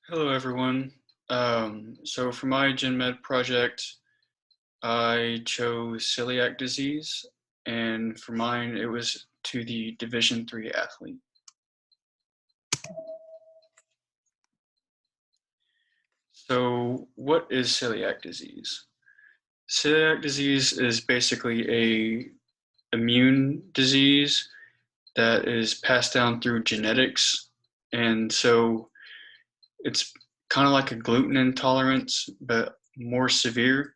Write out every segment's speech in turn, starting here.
Hello, everyone. So for my Gen Med project, I chose celiac disease, and for mine, it was to the Division III athlete. So what is celiac disease? Celiac disease is basically a immune disease that is passed down through genetics, and so it's kind of like a gluten intolerance, but more severe.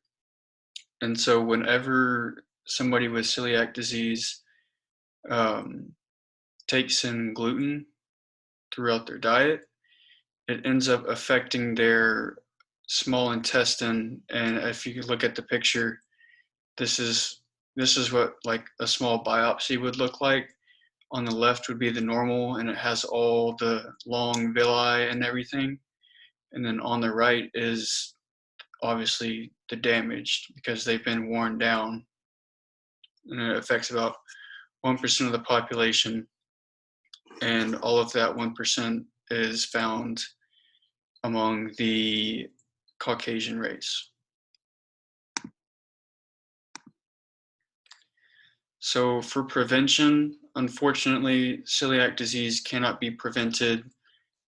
And so whenever somebody with celiac disease um, takes in gluten throughout their diet, it ends up affecting their small intestine. And if you look at the picture, this is this is what like a small biopsy would look like. On the left would be the normal, and it has all the long villi and everything. And then on the right is obviously the damaged because they've been worn down, and it affects about 1% of the population, and all of that 1% is found among the Caucasian race. So for prevention, unfortunately, celiac disease cannot be prevented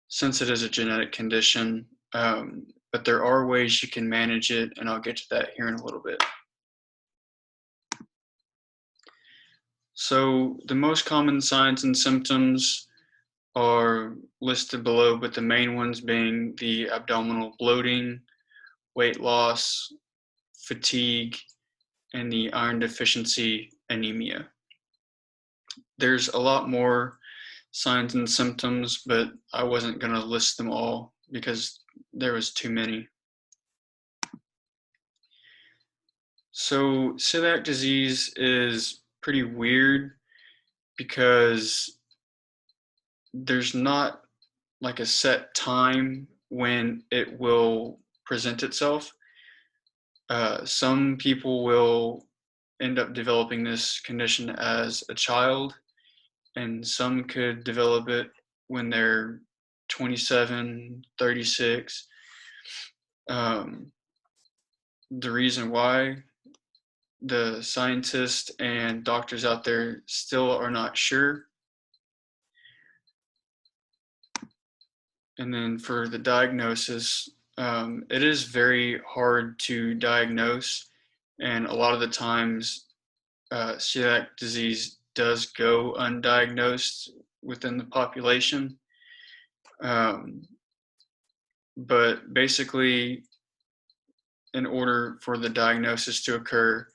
since it is a genetic condition, but there are ways you can manage it, and I'll get to that here in a little bit. So the most common signs and symptoms are listed below, but the main ones being the abdominal bloating, weight loss, fatigue, and the iron deficiency anemia. There's a lot more signs and symptoms, but I wasn't going to list them all because there was too many. So celiac disease is pretty weird because there's not like a set time when it will present itself. Some people will end up developing this condition as a child, and some could develop it when they're 27, 36. Um, the reason why the scientists and doctors out there still are not sure. And then for the diagnosis, it is very hard to diagnose, and a lot of the times, celiac disease does go undiagnosed within the population. Um, but basically, in order for the diagnosis to occur,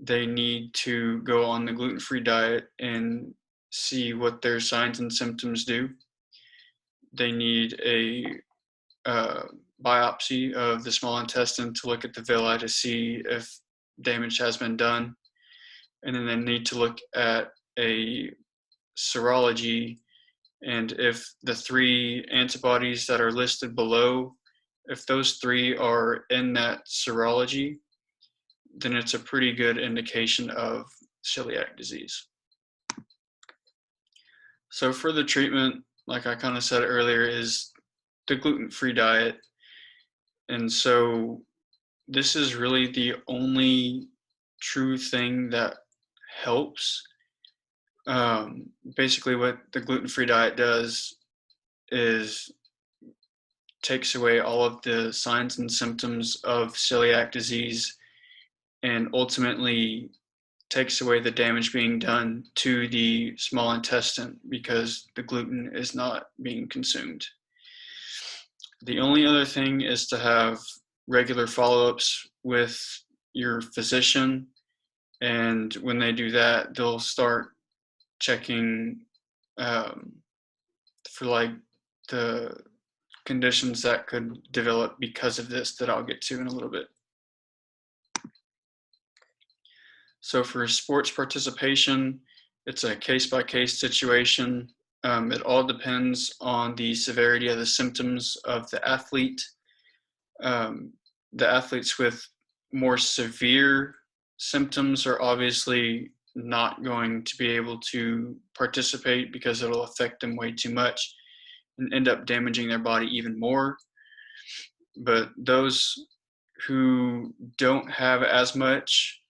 they need to go on the gluten-free diet and see what their signs and symptoms do. They need a uh, biopsy of the small intestine to look at the villi to see if damage has been done. And then they need to look at a serology, and if the three antibodies that are listed below, if those three are in that serology, then it's a pretty good indication of celiac disease. So for the treatment, like I kind of said earlier, is the gluten-free diet. And so this is really the only true thing that helps. Basically, what the gluten-free diet does is takes away all of the signs and symptoms of celiac disease and ultimately takes away the damage being done to the small intestine because the gluten is not being consumed. The only other thing is to have regular follow-ups with your physician, and when they do that, they'll start checking um, for like the conditions that could develop because of this that I'll get to in a little bit. So for sports participation, it's a case-by-case situation. It all depends on the severity of the symptoms of the athlete. Um, the athletes with more severe symptoms are obviously not going to be able to participate because it'll affect them way too much. and end up damaging their body even more. But those who don't have as much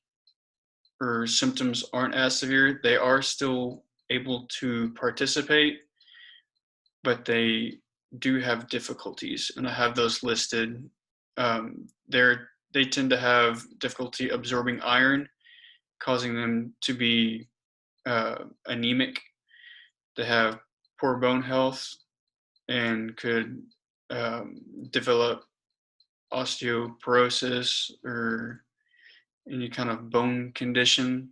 or symptoms aren't as severe, they are still able to participate, but they do have difficulties, and I have those listed. They tend to have difficulty absorbing iron, causing them to be anemic. They have poor bone health and could develop osteoporosis or any kind of bone condition.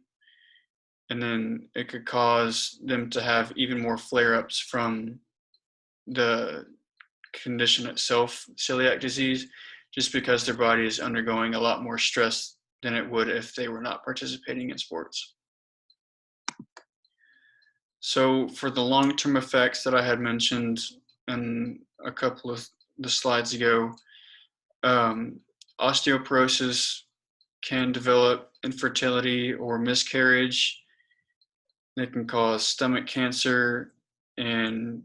And then it could cause them to have even more flare-ups from the condition itself, celiac disease, just because their body is undergoing a lot more stress than it would if they were not participating in sports. So for the long-term effects that I had mentioned in a couple of the slides ago, osteoporosis can develop infertility or miscarriage. It can cause stomach cancer and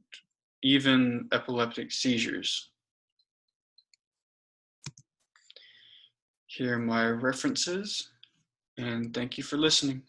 even epileptic seizures. Here are my references, and thank you for listening.